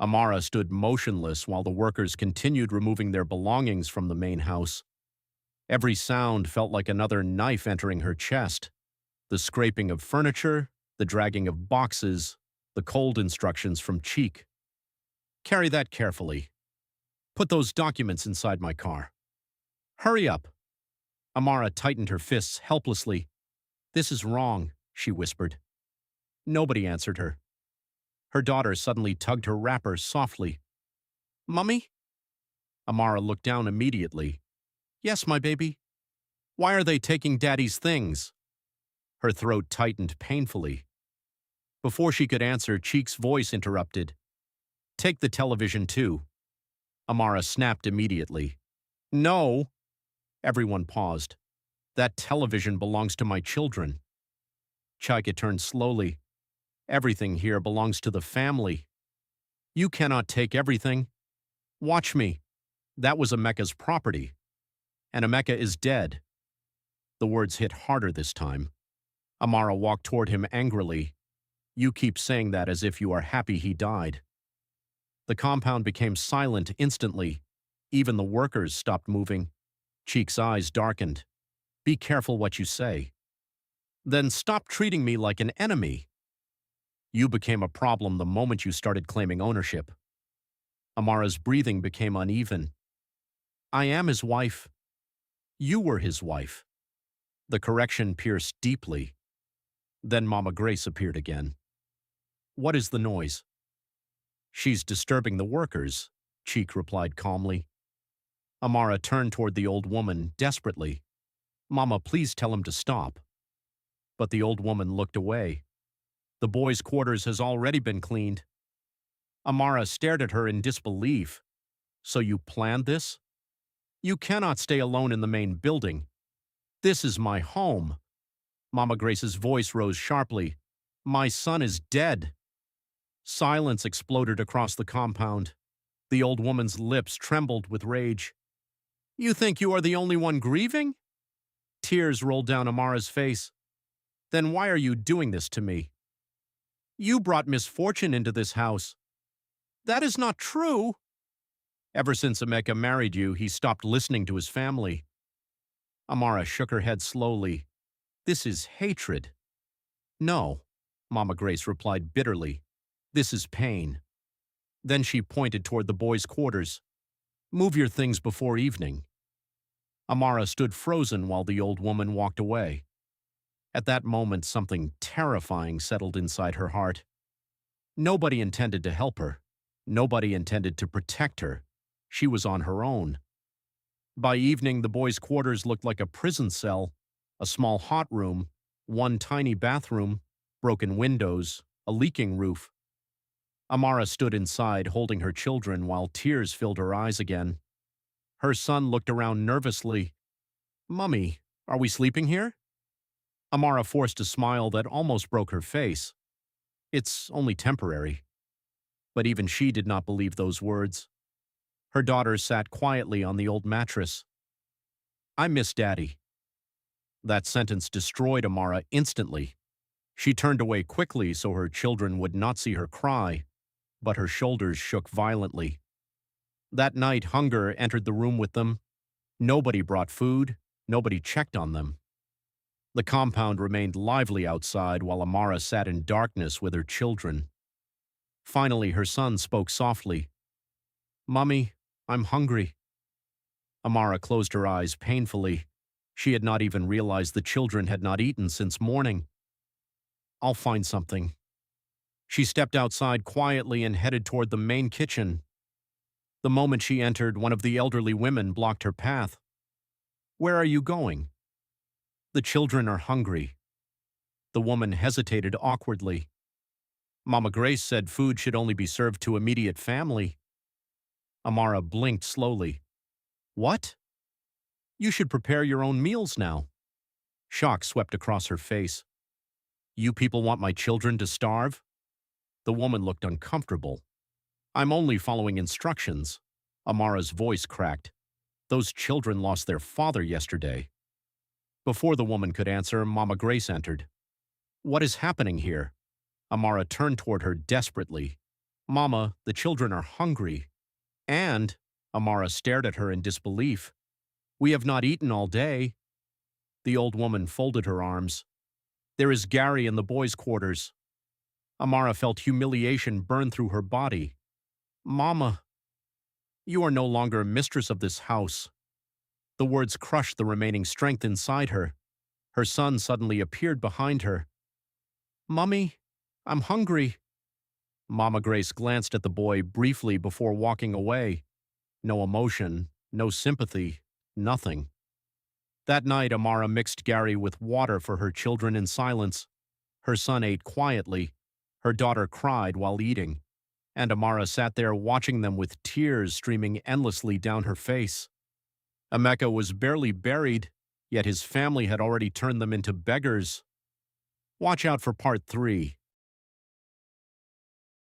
Amara stood motionless while the workers continued removing their belongings from the main house. Every sound felt like another knife entering her chest. The scraping of furniture, the dragging of boxes, the cold instructions from Cheek. Carry that carefully. Put those documents inside my car. Hurry up. Amara tightened her fists helplessly. This is wrong, she whispered. Nobody answered her. Her daughter suddenly tugged her wrapper softly. Mummy? Amara looked down immediately. Yes, my baby. Why are they taking Daddy's things? Her throat tightened painfully. Before she could answer, Cheek's voice interrupted. Take the television too. Amara snapped immediately. No. Everyone paused. That television belongs to my children. Chika turned slowly. Everything here belongs to the family. You cannot take everything. Watch me. That was Emeka's property. And Emeka is dead. The words hit harder this time. Amara walked toward him angrily. You keep saying that as if you are happy he died. The compound became silent instantly. Even the workers stopped moving. Cheek's eyes darkened. Be careful what you say. Then stop treating me like an enemy. You became a problem the moment you started claiming ownership. Amara's breathing became uneven. I am his wife. You were his wife. The correction pierced deeply. Then Mama Grace appeared again. What is the noise? She's disturbing the workers, Cheek replied calmly. Amara turned toward the old woman desperately. Mama, please tell him to stop. But the old woman looked away. The boys' quarters has already been cleaned. Amara stared at her in disbelief. So you planned this? You cannot stay alone in the main building. This is my home. Mama Grace's voice rose sharply. My son is dead. Silence exploded across the compound. The old woman's lips trembled with rage. You think you are the only one grieving? Tears rolled down Amara's face. Then why are you doing this to me? You brought misfortune into this house. That is not true. Ever since Emeka married you, he stopped listening to his family. Amara shook her head slowly. This is hatred. No, Mama Grace replied bitterly. This is pain. Then she pointed toward the boys' quarters. Move your things before evening. Amara stood frozen while the old woman walked away. At that moment, something terrifying settled inside her heart. Nobody intended to help her. Nobody intended to protect her. She was on her own. By evening, the boys' quarters looked like a prison cell, a small hot room, one tiny bathroom, broken windows, a leaking roof. Amara stood inside, holding her children while tears filled her eyes again. Her son looked around nervously. Mummy, are we sleeping here? Amara forced a smile that almost broke her face. It's only temporary. But even she did not believe those words. Her daughter sat quietly on the old mattress. I miss Daddy. That sentence destroyed Amara instantly. She turned away quickly so her children would not see her cry, but her shoulders shook violently. That night, hunger entered the room with them. Nobody brought food. Nobody checked on them. The compound remained lively outside while Amara sat in darkness with her children. Finally, her son spoke softly. Mummy, I'm hungry. Amara closed her eyes painfully. She had not even realized the children had not eaten since morning. I'll find something. She stepped outside quietly and headed toward the main kitchen. The moment she entered, one of the elderly women blocked her path. Where are you going? The children are hungry. The woman hesitated awkwardly. Mama Grace said food should only be served to immediate family. Amara blinked slowly. What? You should prepare your own meals now. Shock swept across her face. You people want my children to starve? The woman looked uncomfortable. I'm only following instructions. Amara's voice cracked. Those children lost their father yesterday. Before the woman could answer, Mama Grace entered. What is happening here? Amara turned toward her desperately. Mama, the children are hungry. And, Amara stared at her in disbelief, we have not eaten all day. The old woman folded her arms. There is Gary in the boys' quarters. Amara felt humiliation burn through her body. Mama, you are no longer mistress of this house. The words crushed the remaining strength inside her. Her son suddenly appeared behind her. Mummy, I'm hungry. Mama Grace glanced at the boy briefly before walking away. No emotion, no sympathy, nothing. That night, Amara mixed Gary with water for her children in silence. Her son ate quietly. Her daughter cried while eating. And Amara sat there watching them with tears streaming endlessly down her face. Emeka was barely buried, yet his family had already turned them into beggars. Watch out for part 3.